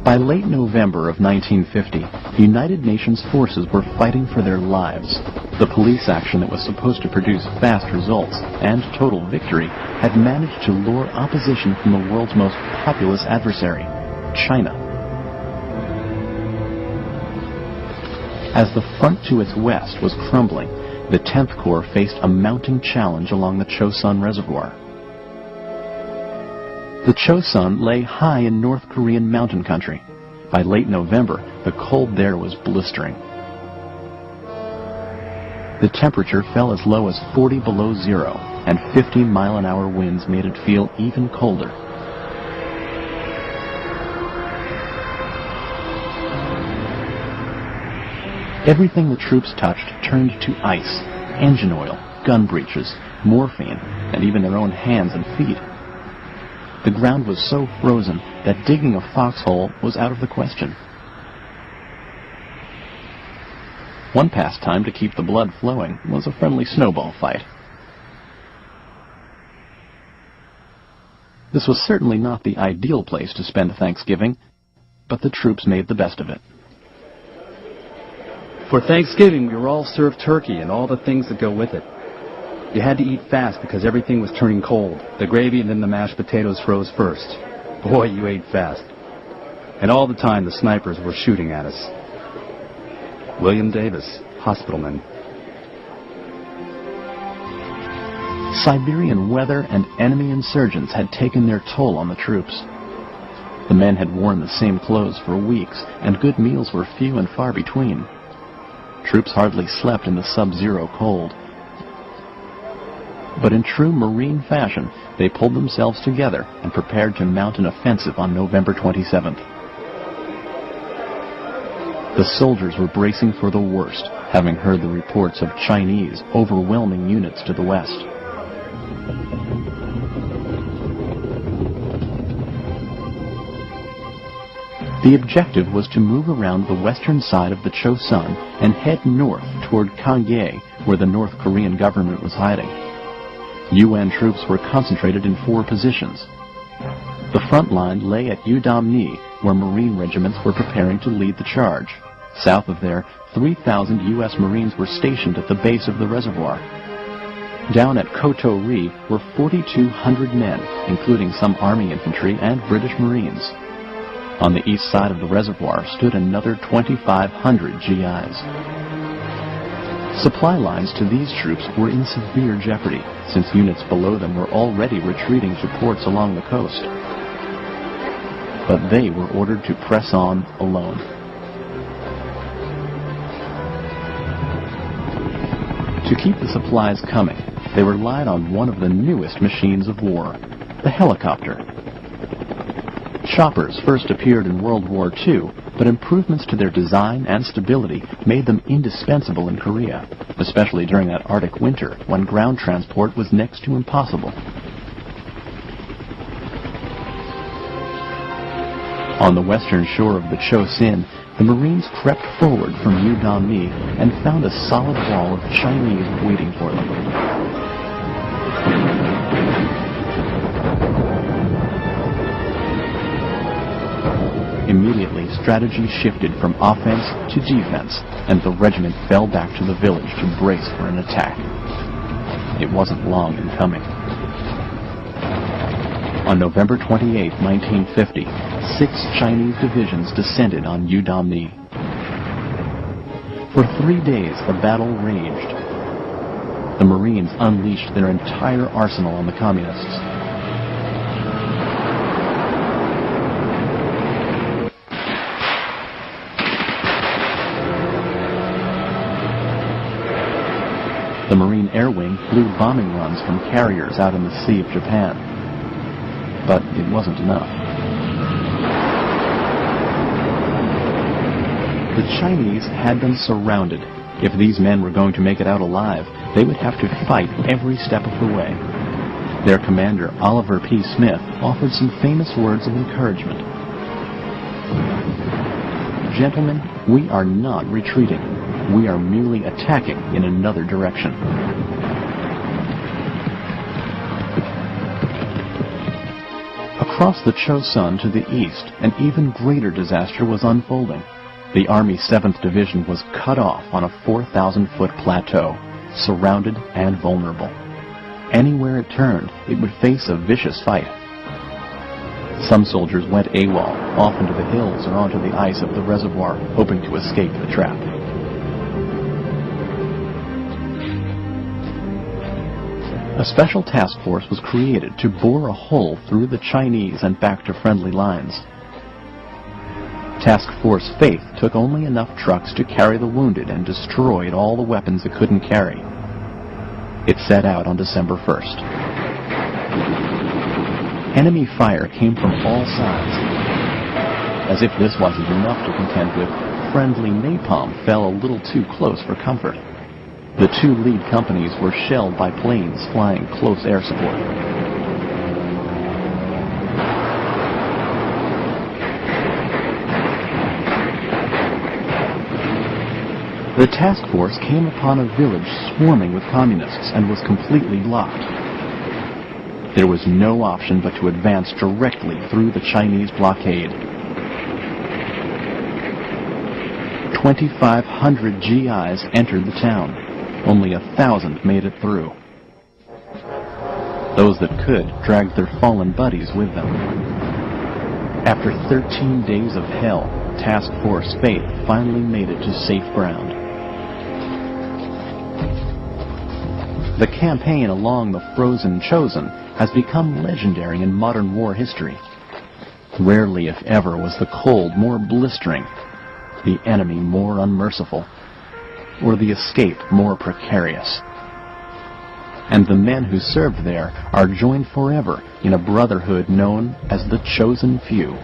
By late November of 1950, United Nations forces were fighting for their lives. The police action that was supposed to produce fast results and total victory had managed to lure opposition from the world's most populous adversary, China. As the front to its west was crumbling, the 10th Corps faced a mounting challenge along the Chosun Reservoir. The Chosun lay high in North Korean mountain country. By late November, the cold there was blistering. The temperature fell as low as 40 below zero, and 50-mile-an-hour winds made it feel even colder. Everything the troops touched turned to ice, engine oil, gun breeches, morphine, and even their own hands and feet. The ground was so frozen that digging a foxhole was out of the question. One pastime to keep the blood flowing was a friendly snowball fight. This was certainly not the ideal place to spend Thanksgiving, but the troops made the best of it. For Thanksgiving, we were all served turkey and all the things that go with it. You had to eat fast because everything was turning cold. The gravy and then the mashed potatoes froze first. Boy, you ate fast. And all the time the snipers were shooting at us. William Davis, hospitalman. Siberian weather and enemy insurgents had taken their toll on the troops. The men had worn the same clothes for weeks, and good meals were few and far between. Troops hardly slept in the sub-zero cold. But in true Marine fashion, they pulled themselves together and prepared to mount an offensive on November 27th. The soldiers were bracing for the worst, having heard the reports of Chinese overwhelming units to the west. The objective was to move around the western side of the Chosun and head north toward Kangye, where the North Korean government was hiding. UN troops were concentrated in 4 positions. The front line lay at Udamni, where Marine regiments were preparing to lead the charge. South of there, 3,000 U.S. Marines were stationed at the base of the reservoir. Down at Koto-ri were 4,200 men, including some Army infantry and British Marines. On the east side of the reservoir stood another 2,500 GIs. Supply lines to these troops were in severe jeopardy, since units below them were already retreating to ports along the coast. But they were ordered to press on alone. To keep the supplies coming, they relied on one of the newest machines of war, the helicopter. Choppers first appeared in World War II, but improvements to their design and stability made them indispensable in Korea, especially during that Arctic winter when ground transport was next to impossible. On the western shore of the Chosin, the Marines crept forward from Udamni and found a solid wall of Chinese waiting for them. Immediately, strategy shifted from offense to defense, and the regiment fell back to the village to brace for an attack. It wasn't long in coming. On November 28, 1950, 6 Chinese divisions descended on Udamni. For 3 days, the battle raged. The Marines unleashed their entire arsenal on the Communists. The Marine Air Wing flew bombing runs from carriers out in the Sea of Japan. But it wasn't enough. The Chinese had them surrounded. If these men were going to make it out alive, they would have to fight every step of the way. Their commander, Oliver P. Smith, offered some famous words of encouragement. "Gentlemen, we are not retreating. We are merely attacking in another direction." Across the Chosun to the east, an even greater disaster was unfolding. The Army 7th Division was cut off on a 4,000-foot plateau, surrounded and vulnerable. Anywhere it turned, it would face a vicious fight. Some soldiers went AWOL, off into the hills or onto the ice of the reservoir, hoping to escape the trap. A special task force was created to bore a hole through the Chinese and back to friendly lines. Task Force Faith took only enough trucks to carry the wounded and destroyed all the weapons it couldn't carry. It set out on December 1st. Enemy fire came from all sides. As if this wasn't enough to contend with, friendly napalm fell a little too close for comfort. The two lead companies were shelled by planes flying close air support. The task force came upon a village swarming with communists and was completely blocked. There was no option but to advance directly through the Chinese blockade. 2,500 GIs entered the town. Only 1,000 made it through. Those that could dragged their fallen buddies with them. After 13 days of hell, Task Force Faith finally made it to safe ground. The campaign along the frozen Chosun has become legendary in modern war history. Rarely, if ever, was the cold more blistering, the enemy more unmerciful, or the escape more precarious. And the men who served there are joined forever in a brotherhood known as the Chosen Few.